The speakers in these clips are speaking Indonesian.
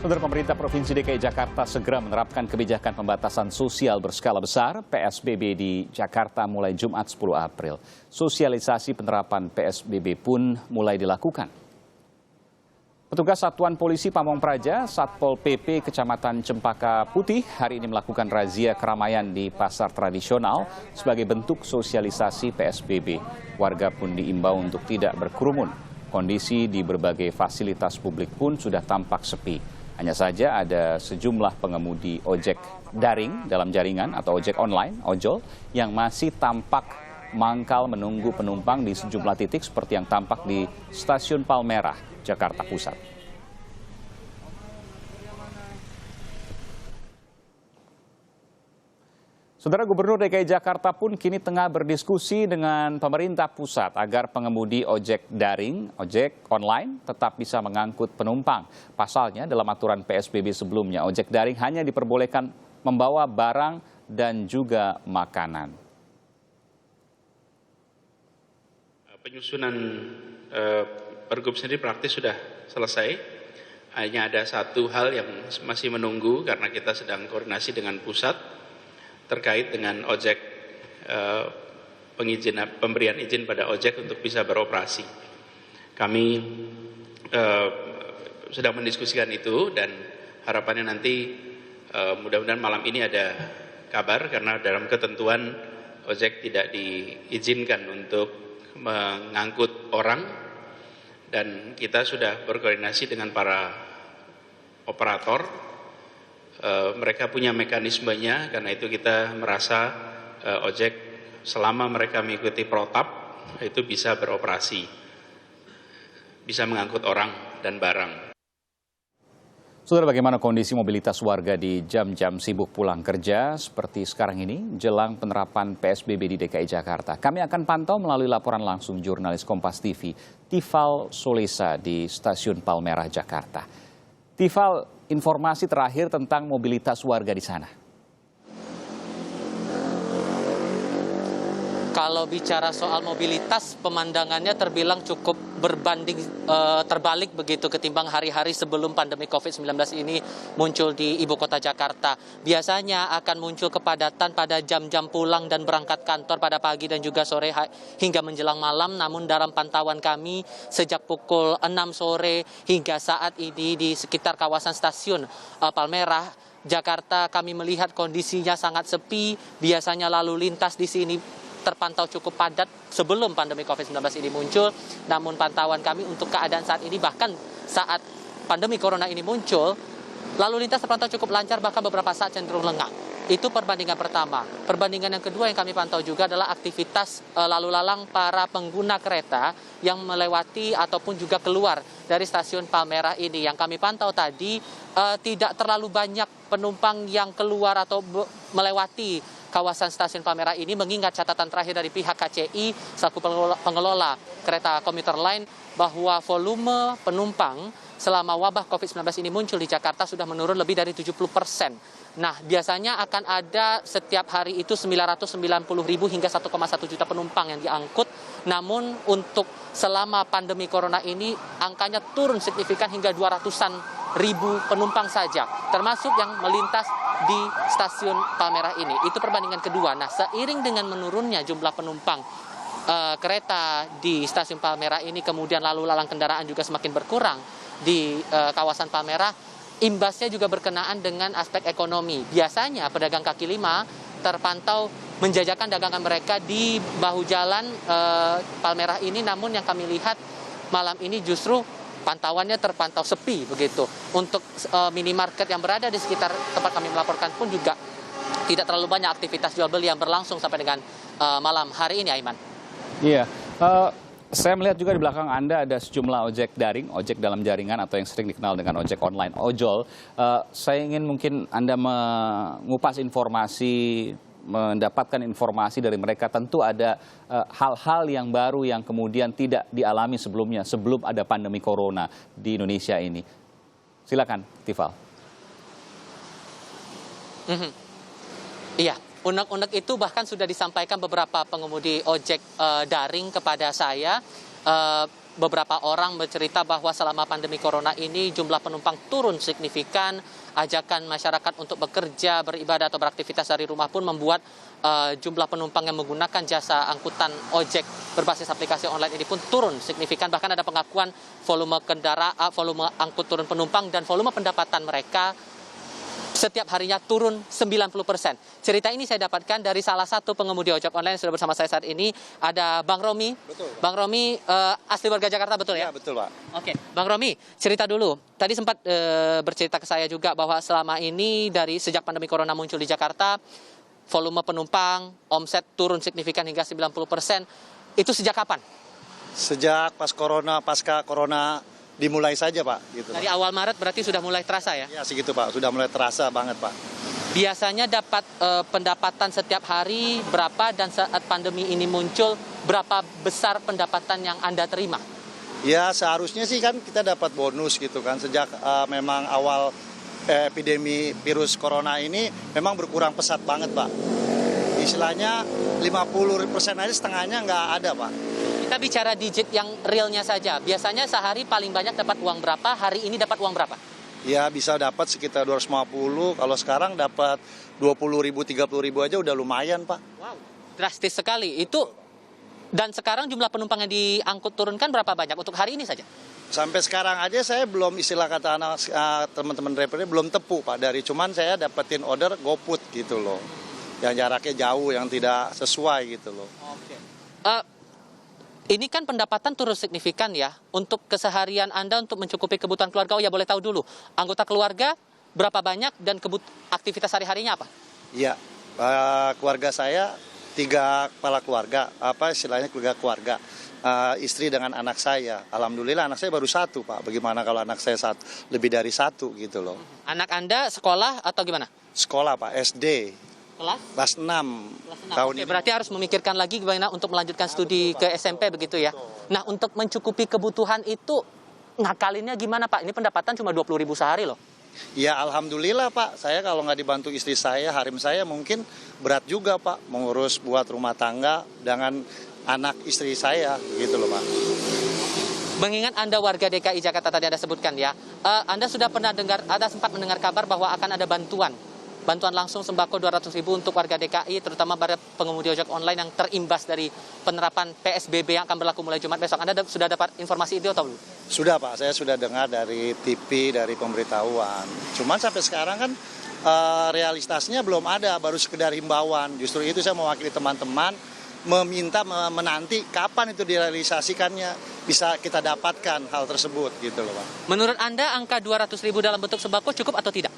Saudara, pemerintah Provinsi DKI Jakarta segera menerapkan kebijakan pembatasan sosial berskala besar (PSBB) di Jakarta mulai Jumat 10 April. Sosialisasi penerapan PSBB pun mulai dilakukan. Petugas Satuan Polisi Pamong Praja, Satpol PP Kecamatan Cempaka Putih hari ini melakukan razia keramaian di pasar tradisional sebagai bentuk sosialisasi PSBB. Warga pun diimbau untuk tidak berkerumun. Kondisi di berbagai fasilitas publik pun sudah tampak sepi. Hanya saja ada sejumlah pengemudi ojek daring dalam jaringan atau ojek online, ojol, yang masih tampak mangkal menunggu penumpang di sejumlah titik seperti yang tampak di Stasiun Palmerah, Jakarta Pusat. Saudara, Gubernur DKI Jakarta pun kini tengah berdiskusi dengan pemerintah pusat agar pengemudi ojek daring, ojek online tetap bisa mengangkut penumpang. Pasalnya dalam aturan PSBB sebelumnya, ojek daring hanya diperbolehkan membawa barang dan juga makanan. Penyusunan Pergub sendiri praktis sudah selesai. Hanya ada satu hal yang masih menunggu karena kita sedang koordinasi dengan pusat terkait dengan ojek, pemberian izin pada ojek untuk bisa beroperasi. Kami sedang mendiskusikan itu dan harapannya nanti mudah-mudahan malam ini ada kabar, karena dalam ketentuan ojek tidak diizinkan untuk mengangkut orang, dan kita sudah berkoordinasi dengan para operator. Mereka punya mekanismenya, karena itu kita merasa ojek selama mereka mengikuti protap itu bisa beroperasi, bisa mengangkut orang dan barang. Saudara, bagaimana kondisi mobilitas warga di jam-jam sibuk pulang kerja seperti sekarang ini jelang penerapan PSBB di DKI Jakarta? Kami akan pantau melalui laporan langsung jurnalis Kompas TV, Tifal Solesa di Stasiun Palmerah, Jakarta. Tifal, informasi terakhir tentang mobilitas warga di sana. Kalau bicara soal mobilitas, pemandangannya terbilang cukup terbalik begitu ketimbang hari-hari sebelum pandemi COVID-19 ini muncul di ibu kota Jakarta. Biasanya akan muncul kepadatan pada jam-jam pulang dan berangkat kantor pada pagi dan juga sore hingga menjelang malam. Namun dalam pantauan kami sejak pukul 6 sore hingga saat ini di sekitar kawasan stasiun Palmerah, Jakarta, kami melihat kondisinya sangat sepi. Biasanya lalu lintas di sini terpantau cukup padat sebelum pandemi COVID-19 ini muncul. Namun pantauan kami untuk keadaan saat ini, bahkan saat pandemi corona ini muncul, lalu lintas terpantau cukup lancar, bahkan beberapa saat cenderung lengang. Itu perbandingan pertama. Perbandingan yang kedua yang kami pantau juga adalah aktivitas lalu lalang para pengguna kereta yang melewati ataupun juga keluar dari stasiun Palmerah ini. Yang kami pantau tadi tidak terlalu banyak penumpang yang keluar atau melewati kawasan stasiun Palmerah ini, mengingat catatan terakhir dari pihak KCI selaku pengelola kereta komuter lain bahwa volume penumpang selama wabah COVID-19 ini muncul di Jakarta sudah menurun lebih dari 70%. Nah, biasanya akan ada setiap hari itu 990.000 hingga 1,1 juta penumpang yang diangkut. Namun untuk selama pandemi corona ini angkanya turun signifikan hingga 200-an ribu penumpang saja, termasuk yang melintas di stasiun Palmerah ini. Itu perbandingan kedua. Nah, seiring dengan menurunnya jumlah penumpang kereta di stasiun Palmerah ini, kemudian lalu lalang kendaraan juga semakin berkurang di kawasan Palmerah, imbasnya juga berkenaan dengan aspek ekonomi. Biasanya pedagang kaki lima terpantau menjajakan dagangan mereka di bahu jalan Palmerah ini, namun yang kami lihat malam ini justru pantauannya terpantau sepi begitu. Untuk minimarket yang berada di sekitar tempat kami melaporkan pun juga tidak terlalu banyak aktivitas jual beli yang berlangsung sampai dengan malam hari ini, Aiman. Iya, saya melihat juga di belakang Anda ada sejumlah ojek daring, ojek dalam jaringan atau yang sering dikenal dengan ojek online, ojol. Saya ingin mungkin Anda mengupas informasi, mendapatkan informasi dari mereka. Tentu ada hal-hal yang baru yang kemudian tidak dialami sebelumnya, sebelum ada pandemi corona di Indonesia ini. Silakan, Tifal. Iya, unek-unek itu bahkan sudah disampaikan beberapa pengemudi ojek daring kepada saya. beberapa orang bercerita bahwa selama pandemi corona ini jumlah penumpang turun signifikan. Ajakan masyarakat untuk bekerja, beribadah atau beraktivitas dari rumah pun membuat jumlah penumpang yang menggunakan jasa angkutan ojek berbasis aplikasi online ini pun turun signifikan. Bahkan ada pengakuan volume volume angkut turun penumpang dan volume pendapatan mereka setiap harinya turun 90%. Cerita ini saya dapatkan dari salah satu pengemudi ojek online yang sudah bersama saya saat ini. Ada Bang Romi. Betul, Pak. Bang Romi asli warga Jakarta, betul ya? Ya, betul, Pak. Oke, Bang Romi, cerita dulu. Tadi sempat bercerita ke saya juga bahwa selama ini dari sejak pandemi corona muncul di Jakarta, volume penumpang, omset turun signifikan hingga 90%. Itu sejak kapan? Sejak pasca corona dimulai saja, Pak. Gitu, Dari Pak. awal Maret berarti sudah mulai terasa ya? Ya, segitu, Pak. Sudah mulai terasa banget, Pak. Biasanya dapat pendapatan setiap hari berapa dan saat pandemi ini muncul, berapa besar pendapatan yang Anda terima? Ya, seharusnya sih kan kita dapat bonus gitu kan. Sejak memang awal epidemi virus corona ini memang berkurang pesat banget, Pak. Istilahnya 50% aja setengahnya nggak ada, Pak. Kita bicara digit yang realnya saja. Biasanya sehari paling banyak dapat uang berapa, hari ini dapat uang berapa? Ya, bisa dapat sekitar 250. Kalau sekarang dapat 20.000, 30.000 aja udah lumayan, Pak. Wow, drastis sekali. Itu dan sekarang jumlah penumpang yang diangkut turunkan berapa banyak untuk hari ini saja? Sampai sekarang aja saya belum, istilah kata anak teman-teman drivernya belum tepu, Pak. Dari cuman saya dapetin order GoFood gitu loh. Yang jaraknya jauh, yang tidak sesuai gitu loh. Oke. Ini kan pendapatan turun signifikan ya. Untuk keseharian Anda untuk mencukupi kebutuhan keluarga, oh ya boleh tahu dulu. Anggota keluarga berapa banyak dan aktivitas sehari-harinya apa? Iya, keluarga saya 3 kepala keluarga, istilahnya keluarga. Istri dengan anak saya. Alhamdulillah anak saya baru 1, Pak. Bagaimana kalau anak saya lebih dari 1 gitu loh. Anak Anda sekolah atau gimana? Sekolah, Pak, SD. Kelas 6 tahun Oke, ini. berarti harus memikirkan lagi gimana untuk melanjutkan studi ke SMP begitu ya. Nah, untuk mencukupi kebutuhan itu ngakalinnya gimana, Pak? Ini pendapatan cuma 20.000 sehari loh. Ya, alhamdulillah, Pak. Saya kalau nggak dibantu istri saya, harim saya mungkin berat juga, Pak. Mengurus buat rumah tangga dengan anak istri saya gitu loh, Pak. Mengingat Anda warga DKI Jakarta tadi Anda sebutkan ya, Anda sudah pernah sempat mendengar kabar bahwa akan ada bantuan langsung sembako 200.000 untuk warga DKI, terutama para pengemudi ojek online yang terimbas dari penerapan PSBB yang akan berlaku mulai Jumat besok. Anda sudah dapat informasi itu atau belum? Sudah, Pak, saya sudah dengar dari TV, dari pemberitahuan. Cuman sampai sekarang kan realitasnya belum ada, baru sekedar himbauan. Justru itu saya mewakili teman-teman meminta menanti kapan itu direalisasikannya bisa kita dapatkan hal tersebut gitu loh, Pak. Menurut Anda angka 200.000 dalam bentuk sembako cukup atau tidak?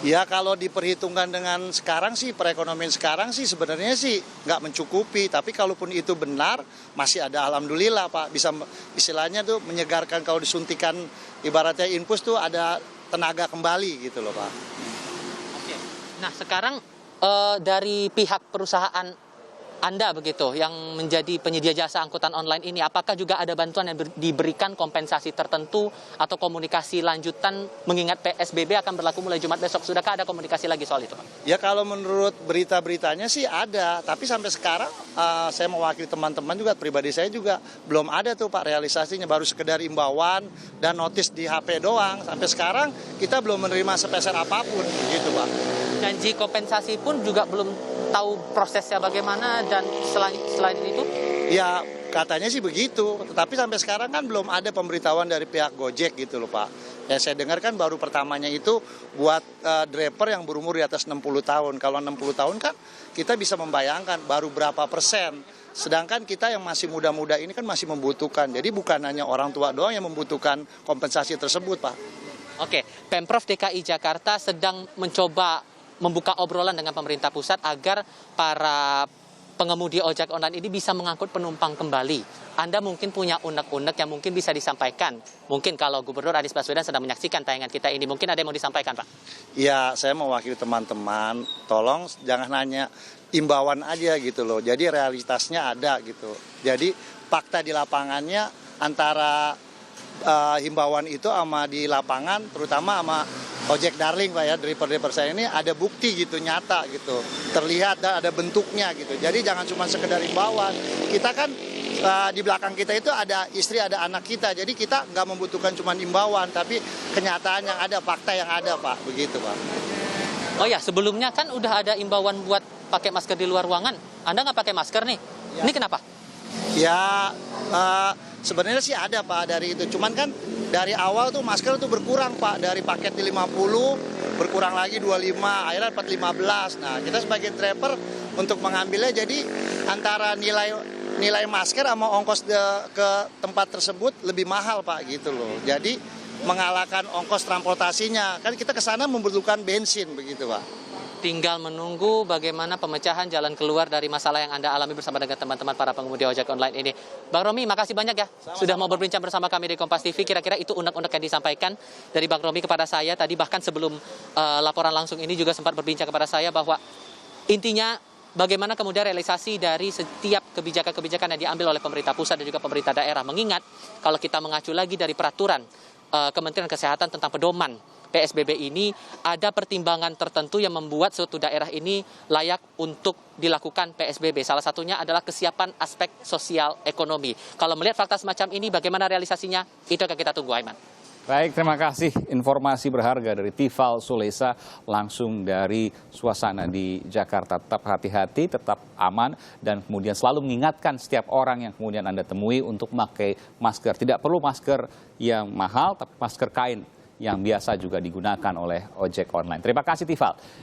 Ya, kalau diperhitungkan dengan sekarang sih, perekonomian sekarang sih sebenarnya sih nggak mencukupi. Tapi kalaupun itu benar, masih ada alhamdulillah, Pak. Bisa istilahnya tuh menyegarkan kalau disuntikan, ibaratnya infus tuh ada tenaga kembali gitu loh, Pak. Oke. Nah, sekarang dari pihak perusahaan Anda begitu, yang menjadi penyedia jasa angkutan online ini, apakah juga ada bantuan yang diberikan kompensasi tertentu atau komunikasi lanjutan mengingat PSBB akan berlaku mulai Jumat besok? Sudahkah ada komunikasi lagi soal itu, Pak? Ya, kalau menurut berita-beritanya sih ada, tapi sampai sekarang saya mewakili teman-teman juga, pribadi saya juga belum ada tuh, Pak, realisasinya. Baru sekedar imbauan dan notis di HP doang. Sampai sekarang kita belum menerima sepeser apapun gitu, Pak. Janji kompensasi pun juga belum tahu prosesnya bagaimana dan selain itu? Ya, katanya sih begitu, tetapi sampai sekarang kan belum ada pemberitahuan dari pihak Gojek gitu loh, Pak. Ya, saya dengar kan baru pertamanya itu buat driver yang berumur di atas 60 tahun. Kalau 60 tahun kan kita bisa membayangkan baru berapa persen. Sedangkan kita yang masih muda-muda ini kan masih membutuhkan. Jadi bukan hanya orang tua doang yang membutuhkan kompensasi tersebut, Pak. Oke, Pemprov DKI Jakarta sedang mencoba membuka obrolan dengan pemerintah pusat agar para pengemudi ojek online ini bisa mengangkut penumpang kembali. Anda mungkin punya unek-unek yang mungkin bisa disampaikan. Mungkin kalau Gubernur Anies Baswedan sedang menyaksikan tayangan kita ini, mungkin ada yang mau disampaikan, Pak? Ya, saya mewakili teman-teman, tolong jangan hanya imbauan aja gitu loh. Jadi realitasnya ada gitu. Jadi fakta di lapangannya antara himbauan itu sama di lapangan, terutama sama ojek darling, Pak, ya, driver saya ini ada bukti gitu, nyata gitu, terlihat dan ada bentuknya gitu. Jadi jangan cuma sekedar himbauan. Kita kan di belakang kita itu ada istri, ada anak kita. Jadi kita nggak membutuhkan cuma imbauan, tapi kenyataan yang ada, fakta yang ada, Pak. Begitu, Pak. Oh ya, sebelumnya kan udah ada imbauan buat pakai masker di luar ruangan. Anda nggak pakai masker nih. Ya. Ini kenapa? Ya, sebenarnya sih ada, Pak, dari itu. Cuman kan dari awal tuh masker tuh berkurang, Pak. Dari paket di 50, berkurang lagi 25, akhirnya dapat 15. Nah, kita sebagai driver untuk mengambilnya, jadi antara nilai masker sama ongkos ke tempat tersebut lebih mahal, Pak, gitu loh. Jadi mengalahkan ongkos transportasinya. Kan kita ke sana membutuhkan bensin, begitu, Pak. Tinggal menunggu bagaimana pemecahan jalan keluar dari masalah yang Anda alami bersama dengan teman-teman para pengemudi ojek online ini. Bang Romi, makasih banyak ya sudah mau berbincang bersama kami di Kompas TV. Kira-kira itu unek-unek yang disampaikan dari Bang Romi kepada saya tadi, bahkan sebelum laporan langsung ini juga sempat berbincang kepada saya bahwa intinya bagaimana kemudian realisasi dari setiap kebijakan-kebijakan yang diambil oleh pemerintah pusat dan juga pemerintah daerah. Mengingat kalau kita mengacu lagi dari peraturan Kementerian Kesehatan tentang pedoman PSBB ini, ada pertimbangan tertentu yang membuat suatu daerah ini layak untuk dilakukan PSBB. Salah satunya adalah kesiapan aspek sosial ekonomi. Kalau melihat fakta semacam ini, bagaimana realisasinya? Itu akan kita tunggu, Aiman. Baik, terima kasih informasi berharga dari Tifal Sulesa langsung dari suasana di Jakarta. Tetap hati-hati, tetap aman, dan kemudian selalu mengingatkan setiap orang yang kemudian Anda temui untuk memakai masker. Tidak perlu masker yang mahal, tapi masker kain yang biasa juga digunakan oleh ojek online. Terima kasih, Tifal.